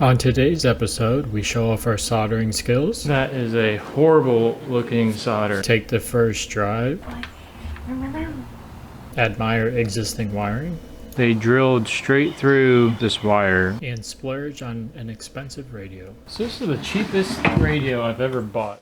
On today's episode, we show off our soldering skills. That is a horrible looking solder. Take the first drive. Admire existing wiring. They drilled straight through this wire. And splurge on an expensive radio. So this is the cheapest radio I've ever bought.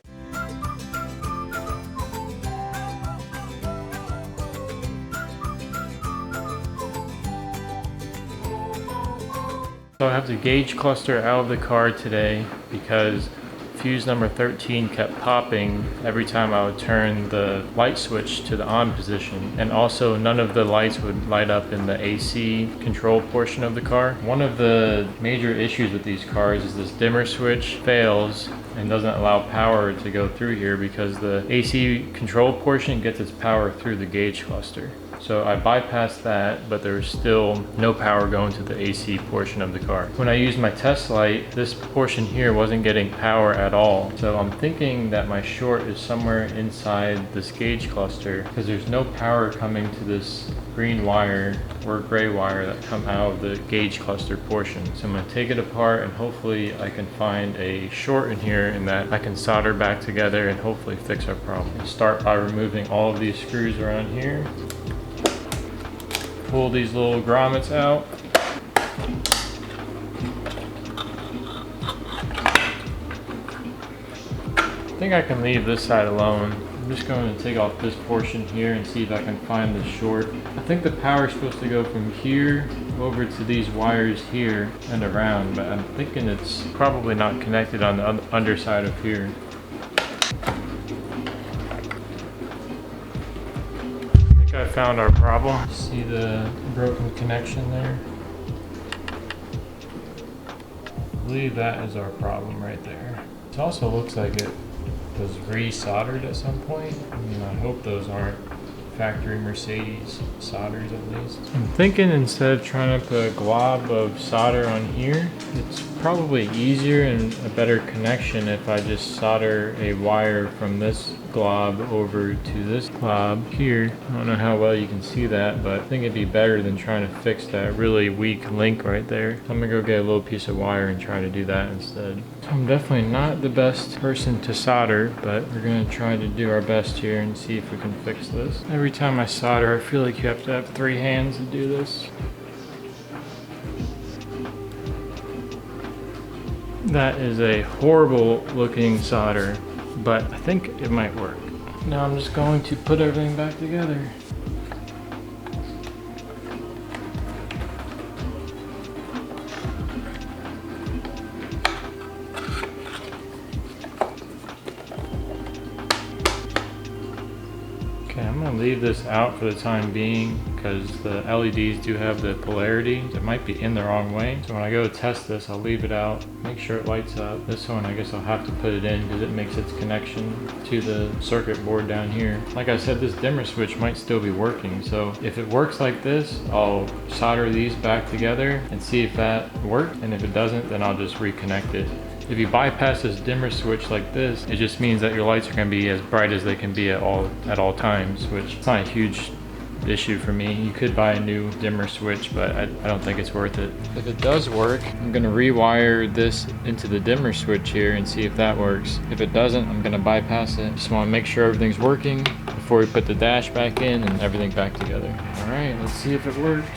So I have the gauge cluster out of the car today because fuse number 13 kept popping every time I would turn the light switch to the on position, and also none of the lights would light up in the AC control portion of the car. One of the major issues with these cars is this dimmer switch fails and doesn't allow power to go through here because the AC control portion gets its power through the gauge cluster. So I bypassed that, but there's still no power going to the AC portion of the car. When I used my test light, this portion here wasn't getting power at all. So I'm thinking that my short is somewhere inside this gauge cluster because there's no power coming to this green wire or gray wire that come out of the gauge cluster portion. So I'm going to take it apart and hopefully I can find a short in here and that I can solder back together and hopefully fix our problem. Start by removing all of these screws around here. Pull these little grommets out. I think I can leave this side alone. I'm just going to take off this portion here and see if I can find the short. I think the power is supposed to go from here over to these wires here and around, but I'm thinking it's probably not connected on the underside of here. I found our problem. See the broken connection there? I believe that is our problem right there. It also looks like it was re-soldered at some point. I mean, I hope those aren't factory Mercedes solders at least. I'm thinking instead of trying to put a glob of solder on here, it's probably easier and a better connection if I just solder a wire from this glob over to this glob here. I don't know how well you can see that, but I think it'd be better than trying to fix that really weak link right there. I'm gonna go get a little piece of wire and try to do that instead. So I'm definitely not the best person to solder, but we're gonna try to do our best here and see if we can fix this. Every time I solder, I feel like you have to have 3 hands to do this. That is a horrible looking solder, but I think it might work. Now I'm just going to put everything back together. Okay, I'm going to leave this out for the time being because the LEDs do have the polarity. It might be in the wrong way. So when I go to test this, I'll leave it out, make sure it lights up. This one, I guess I'll have to put it in because it makes its connection to the circuit board down here. Like I said, this dimmer switch might still be working. So if it works like this, I'll solder these back together and see if that worked. And if it doesn't, then I'll just reconnect it. If you bypass this dimmer switch like this, it just means that your lights are going to be as bright as they can be at all times, which is not a huge issue for me. You could buy a new dimmer switch, but I don't think it's worth it. If it does work, I'm going to rewire this into the dimmer switch here and see if that works. If it doesn't, I'm going to bypass it. Just want to make sure everything's working before we put the dash back in and everything back together. All right, let's see if it works.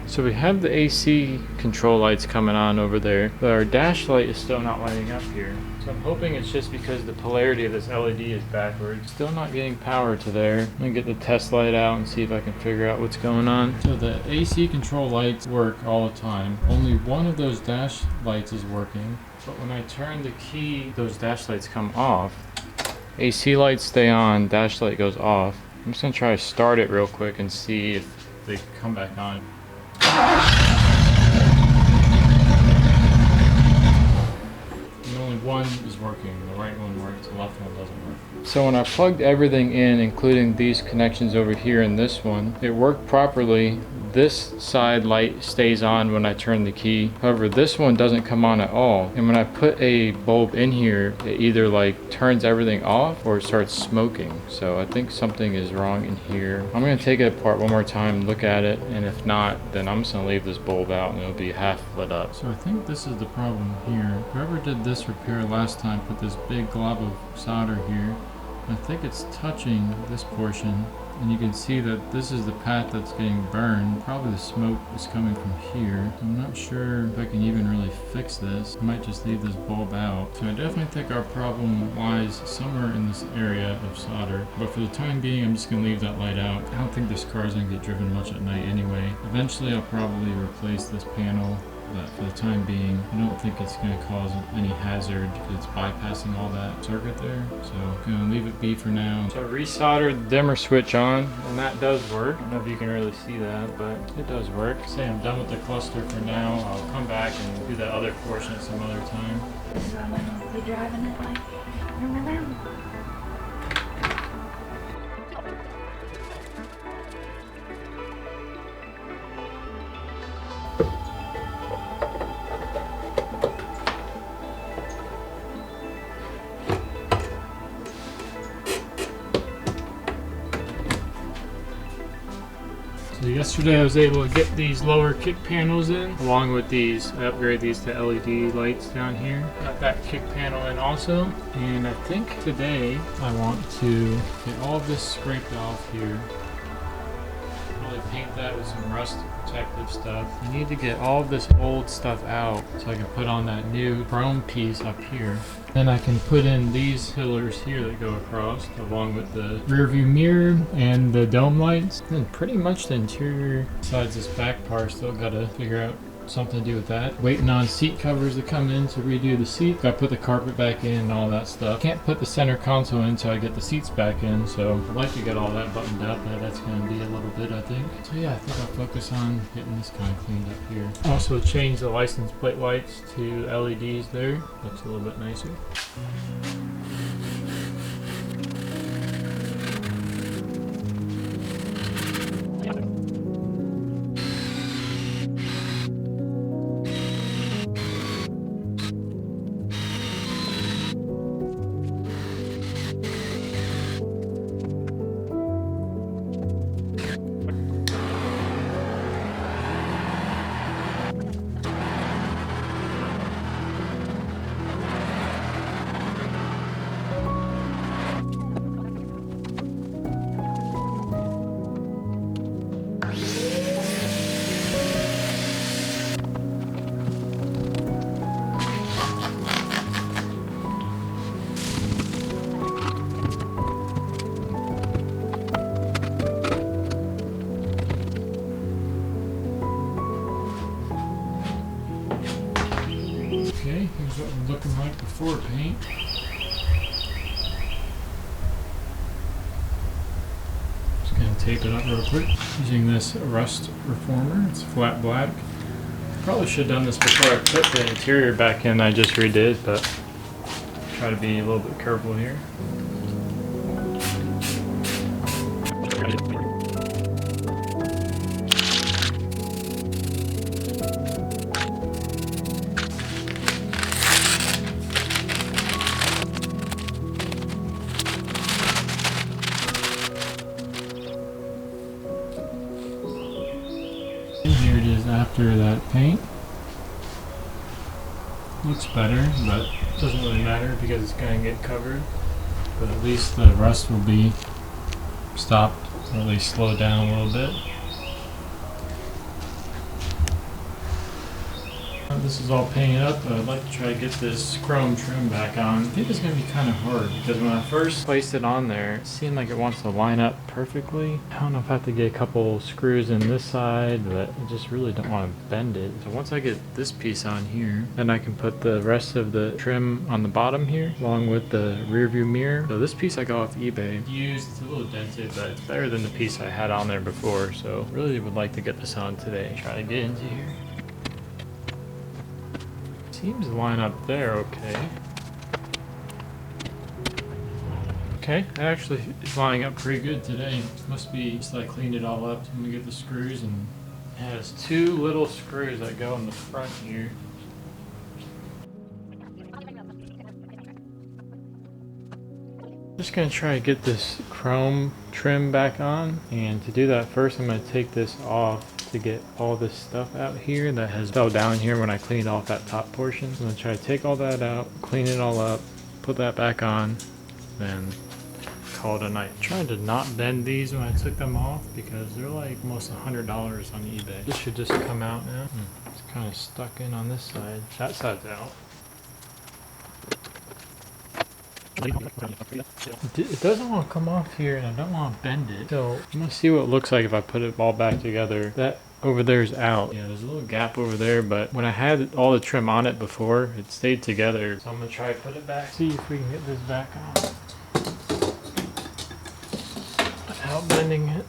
So we have the AC control lights coming on over there, but our dash light is still not lighting up here. So I'm hoping it's just because the polarity of this LED is backwards. Still not getting power to there. I'm gonna get the test light out and see if I can figure out what's going on. So the AC control lights work all the time. Only one of those dash lights is working, but when I turn the key, those dash lights come off. AC lights stay on, dash light goes off. I'm just gonna try to start it real quick and see if they come back on. And only one is working. The right one works, the left one doesn't work. So when I plugged everything in, including these connections over here and this one, it worked properly. this side light stays on when I turn the key. However, this one doesn't come on at all. And when I put a bulb in here, it either like turns everything off or it starts smoking. So I think something is wrong in here. I'm gonna take it apart one more time, look at it, and if not, then I'm just gonna leave this bulb out and it'll be half lit up. So I think this is the problem here. Whoever did this repair last time put this big glob of solder here. I think it's touching this portion, and you can see that this is the path that's getting burned. Probably the smoke is coming from here. I'm not sure if I can even really fix this. I might just leave this bulb out. So I definitely think our problem lies somewhere in this area of solder, but for the time being, I'm just gonna leave that light out. I don't think this car is gonna get driven much at night anyway. Eventually, I'll probably replace this panel, but for the time being, I don't think it's going to cause any hazard because it's bypassing all that circuit there. So I'm going to leave it be for now. So I resoldered the dimmer switch on, and that does work. I don't know if you can really see that, but it does work. Say I'm done with the cluster for now. I'll come back and do that other portion at some other time. So I'm going to be driving it like... So yesterday I was able to get these lower kick panels in, along with these. I upgraded these to LED lights down here. Got that kick panel in also. And I think today I want to get all of this scraped off here. Probably paint that with some rust protective stuff. I need to get all of this old stuff out so I can put on that new chrome piece up here. Then I can put in these pillars here that go across, along with the rear view mirror and the dome lights. And pretty much the interior, besides this back part, still gotta figure out something to do with that. Waiting on seat covers to come in to redo the seat. Gotta put the carpet back in and all that stuff. Can't put the center console in until I get the seats back in, so I'd like to get all that buttoned up, but that's gonna be a little bit, I think. So yeah, I think I'll focus on getting this kind of cleaned up here. Also change the license plate lights to LEDs there. Looks a little bit nicer. Okay, here's what we're looking like before paint. Just gonna tape it up real quick using this rust reformer. It's flat black. Probably should have done this before I put the interior back in. I just redid, but try to be a little bit careful here. Here it is after that paint. Looks better, but doesn't really matter because it's going to get covered. But at least the rust will be stopped, or at least slowed down a little bit. This is all painted up, but I'd like to try to get this chrome trim back on. I think it's going to be kind of hard because when I first placed it on there, it seemed like it wants to line up perfectly. I don't know if I have to get a couple screws in this side, but I just really don't want to bend it. So once I get this piece on here, then I can put the rest of the trim on the bottom here, along with the rear view mirror. So this piece I got off eBay. Used, it's a little dented, but it's better than the piece I had on there before. So really would like to get this on today. Try to get into here. Seems to line up there okay. Okay, it actually is lining up pretty good today. Must be just I cleaned it all up. I'm gonna get the screws and It has two little screws that go in the front here. Just gonna try to get this chrome trim back on, and to do that first I'm gonna take this off to get all this stuff out here that has fell down here when I cleaned off that top portion. I'm gonna try to take all that out, clean it all up, put that back on, then call it a night. I tried to not bend these when I took them off because they're like almost $100 on eBay. This should just come out now. It's kind of stuck in on this side. That side's out. It doesn't want to come off here, and I don't want to bend it. So I'm gonna see what it looks like if I put it all back together. That over there is out. Yeah, there's a little gap over there, but when I had all the trim on it before, it stayed together. So I'm gonna try to put it back. See if we can get this back on without bending it.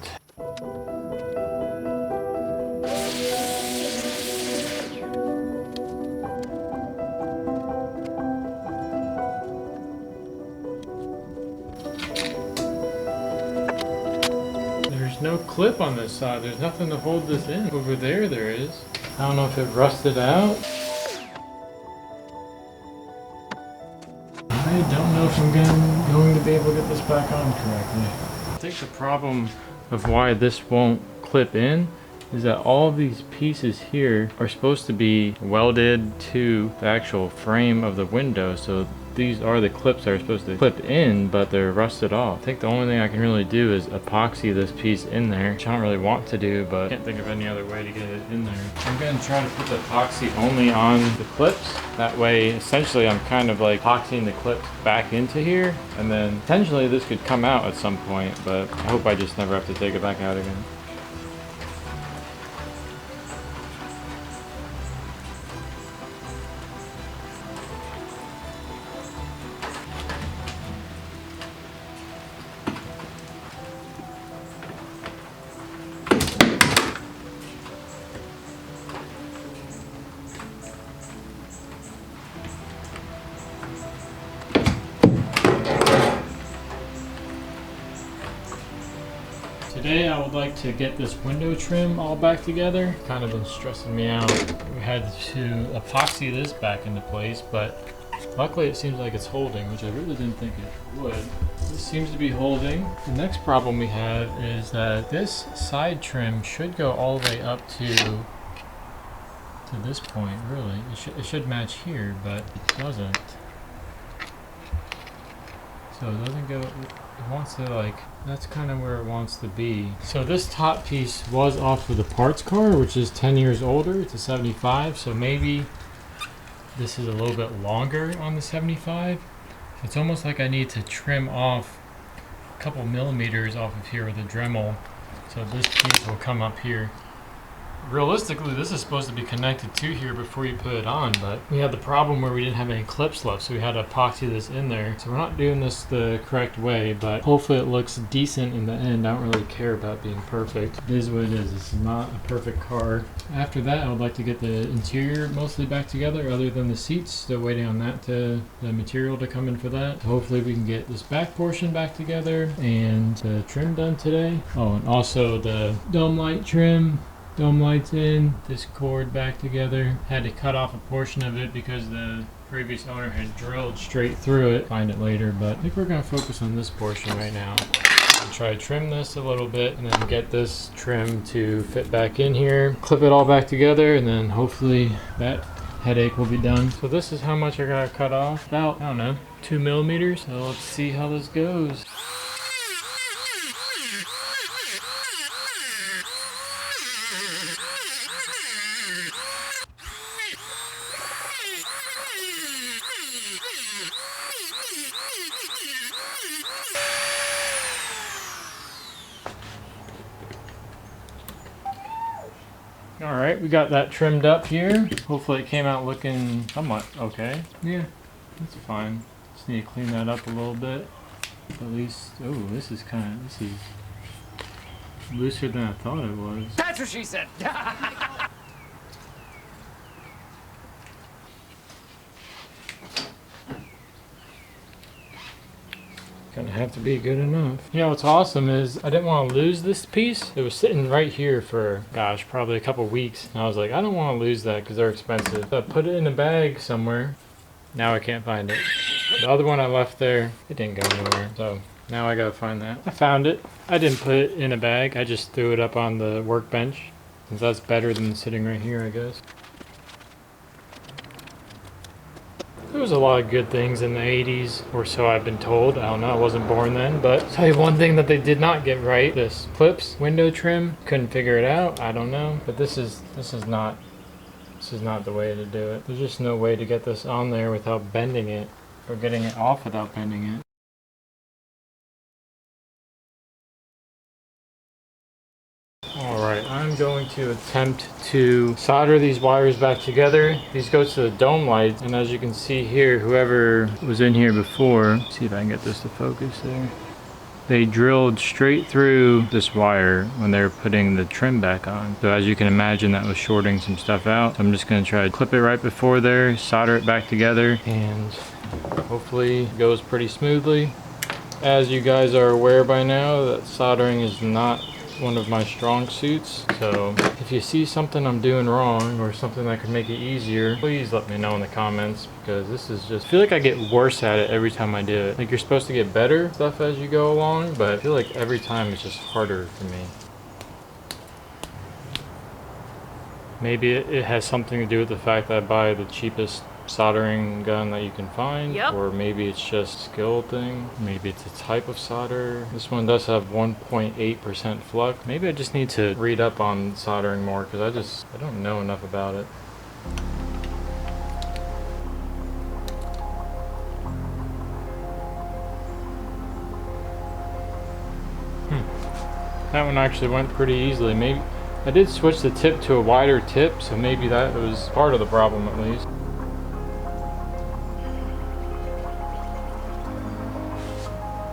No clip on this side. There's nothing to hold this in. Over there is. I don't know if it rusted out. I don't know if I'm going to be able to get this back on correctly. I think the problem of why this won't clip in is that all of these pieces here are supposed to be welded to the actual frame of the window. So these are the clips that are supposed to clip in, but they're rusted off. I think the only thing I can really do is epoxy this piece in there, which I don't really want to do, but I can't think of any other way to get it in there. I'm gonna try to put the epoxy only on the clips. That way, essentially, I'm kind of like epoxying the clips back into here, and then potentially this could come out at some point, but I hope I just never have to take it back out again. Today I would like to get this window trim all back together. Kind of been stressing me out. We had to epoxy this back into place, but luckily it seems like it's holding, which I really didn't think it would. This seems to be holding. The next problem we have is that this side trim should go all the way up to this point, really. It should match here, but it doesn't. So it doesn't go, it wants to like, that's kind of where it wants to be. So this top piece was off of the parts car, which is 10 years older. It's a 75, so maybe this is a little bit longer on the 75. It's almost like I need to trim off a couple millimeters off of here with a Dremel, so this piece will come up here. Realistically, this is supposed to be connected to here before you put it on, but we had the problem where we didn't have any clips left, so we had to epoxy this in there. So we're not doing this the correct way, but hopefully it looks decent in the end. I don't really care about being perfect. It is what it is. It's not a perfect car. After that, I would like to get the interior mostly back together, other than the seats. Still waiting on that the material to come in for that. Hopefully we can get this back portion back together and the trim done today. Oh, and also the dome light trim. Dome lights in, this cord back together. Had to cut off a portion of it because the previous owner had drilled straight through it. Find it later, but I think we're gonna focus on this portion right now. And try to trim this a little bit and then get this trim to fit back in here. Clip it all back together, and then hopefully that headache will be done. So this is how much I gotta cut off. About, I don't know, 2 millimeters. So let's see how this goes. Alright, we got that trimmed up here. Hopefully it came out looking somewhat okay. Yeah, that's fine. Just need to clean that up a little bit. At least, oh, this is looser than I thought it was. That's what she said! Gonna doesn't have to be good enough. You know what's awesome is I didn't want to lose this piece. It was sitting right here for, gosh, probably a couple weeks. And I was like, I don't want to lose that because they're expensive. So I put it in a bag somewhere. Now I can't find it. The other one I left there, it didn't go anywhere. So now I gotta find that. I found it. I didn't put it in a bag. I just threw it up on the workbench. Since that's better than sitting right here, I guess. There was a lot of good things in the 80s, or so I've been told. I don't know, I wasn't born then, but I'll tell you one thing that they did not get right. This clips window trim, couldn't figure it out. I don't know, but this is not the way to do it. There's just no way to get this on there without bending it, or getting it off without bending it. Alright, I'm going to attempt to solder these wires back together. These go to the dome lights, and as you can see here, whoever was in here before, see if I can get this to focus there. They drilled straight through this wire when they were putting the trim back on. So as you can imagine, that was shorting some stuff out. So I'm just going to try to clip it right before there, solder it back together, and hopefully it goes pretty smoothly. As you guys are aware by now, that soldering is not one of my strong suits, so if you see something I'm doing wrong or something that could make it easier, please let me know in the comments, because this is just, I feel like I get worse at it every time I do it. Like, you're supposed to get better stuff as you go along, but I feel like every time it's just harder for me. Maybe it has something to do with the fact that I buy the cheapest soldering gun that you can find, or maybe it's just a skill thing. Maybe it's a type of solder. This one does have 1.8% flux. Maybe I just need to read up on soldering more, because I don't know enough about it. That one actually went pretty easily. Maybe I did switch the tip to a wider tip, so maybe that was part of the problem at least.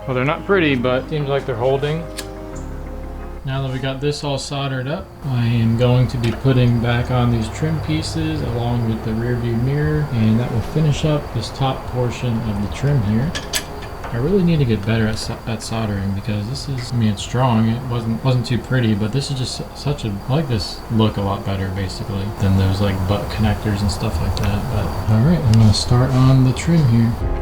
Well, they're not pretty, but seems like they're holding. Now that we got this all soldered up, I am going to be putting back on these trim pieces along with the rear view mirror, and that will finish up this top portion of the trim here. I really need to get better at soldering, because this is, I mean, it's strong. It wasn't too pretty, but this is just such a, I like this look a lot better basically than those like butt connectors and stuff like that. But all right, I'm gonna start on the trim here.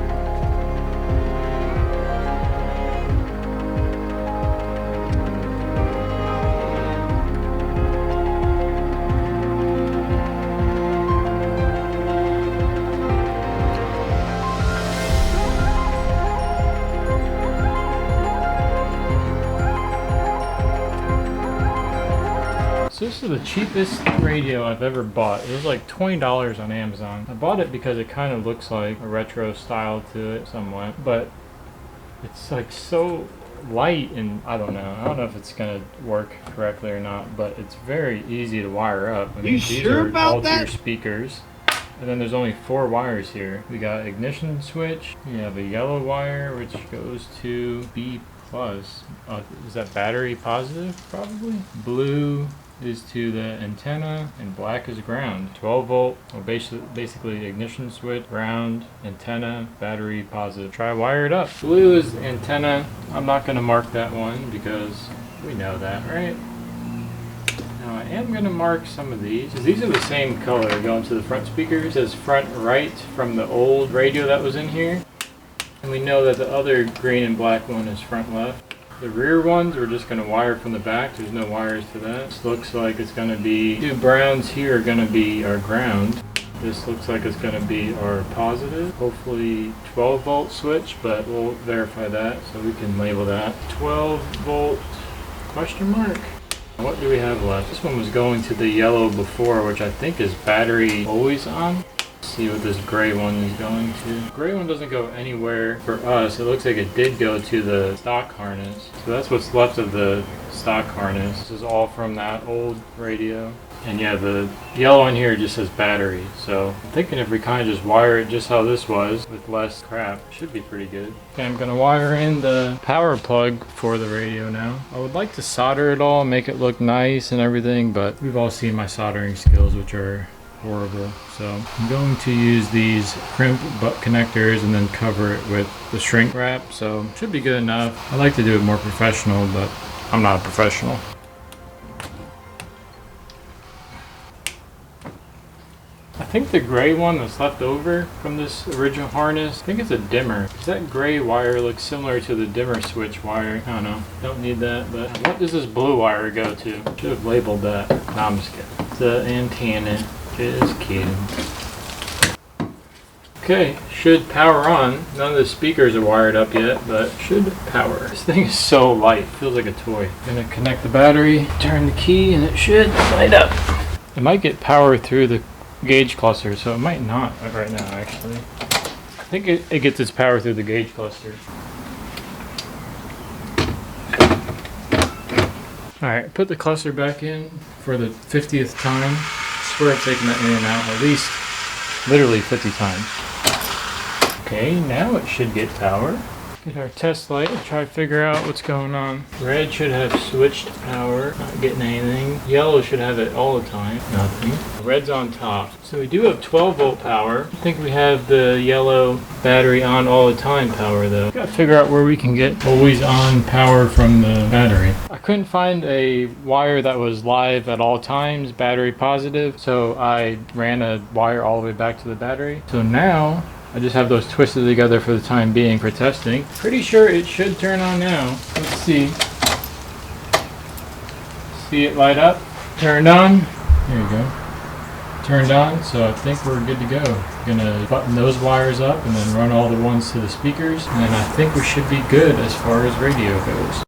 So this is the cheapest radio I've ever bought. It was like $20 on Amazon. I bought it because it kind of looks like a retro style to it somewhat, but it's like so light, and I don't know if it's gonna work correctly or not, but it's very easy to wire up. I mean, these are all to your speakers. And then there's only 4 wires here. We got ignition switch. We have a yellow wire which goes to B+. Is that battery positive? Probably. Blue is to the antenna, and black is ground. 12 volt, or basically ignition switch, ground, antenna, battery positive. Try wire it up. Blue is antenna. I'm not going to mark that one because we know that, right? Now I am going to mark some of these, because these are the same color going to the front speakers. It says front right from the old radio that was in here. And we know that the other green and black one is front left. The rear ones we're just going to wire from the back. There's no wires to that. This looks like it's going to be, 2 browns here are going to be our ground. This looks like it's going to be our positive. Hopefully 12 volt switch, but we'll verify that so we can label that 12 volt question mark. What do we have left? This one was going to the yellow before, which I think is battery always on. Let's see what this gray one is going to. The gray one doesn't go anywhere for us. It looks like it did go to the stock harness. So that's what's left of the stock harness. This is all from that old radio. And yeah, the yellow one here just says battery. So I'm thinking if we kind of just wire it just how this was with less crap, it should be pretty good. Okay, I'm gonna wire in the power plug for the radio now. I would like to solder it all, make it look nice and everything, but we've all seen my soldering skills, which are horrible. So I'm going to use these crimp butt connectors and then cover it with the shrink wrap. So should be good enough. I like to do it more professional, but I'm not a professional. I think the gray one that's left over from this original harness, I think it's a dimmer. That gray wire looks similar to the dimmer switch wire. I don't know. Don't need that, but what does this blue wire go to? Should have labeled that. No, I'm just kidding. The antenna. Just kidding. Okay, should power on. None of the speakers are wired up yet, but should power. This thing is so light. Feels like a toy. Gonna connect the battery, turn the key, and it should light up. It might get power through the gauge cluster, so it might not right now actually. I think it gets its power through the gauge cluster. Alright, put the cluster back in for the 50th time. I swear I've taken that in and out at least literally 50 times. Okay, now it should get power. Get our test light and try to figure out what's going on. Red should have switched power, not getting anything. Yellow should have it all the time, nothing. Red's on top. So we do have 12 volt power. I think we have the yellow battery on all the time power though. Gotta figure out where we can get always on power from the battery. I couldn't find a wire that was live at all times, battery positive, so I ran a wire all the way back to the battery. So now I just have those twisted together for the time being for testing. Pretty sure it should turn on now. Let's see. See it light up? Turned on. There you go. Turned on, so I think we're good to go. Gonna button those wires up and then run all the ones to the speakers. And then I think we should be good as far as radio goes.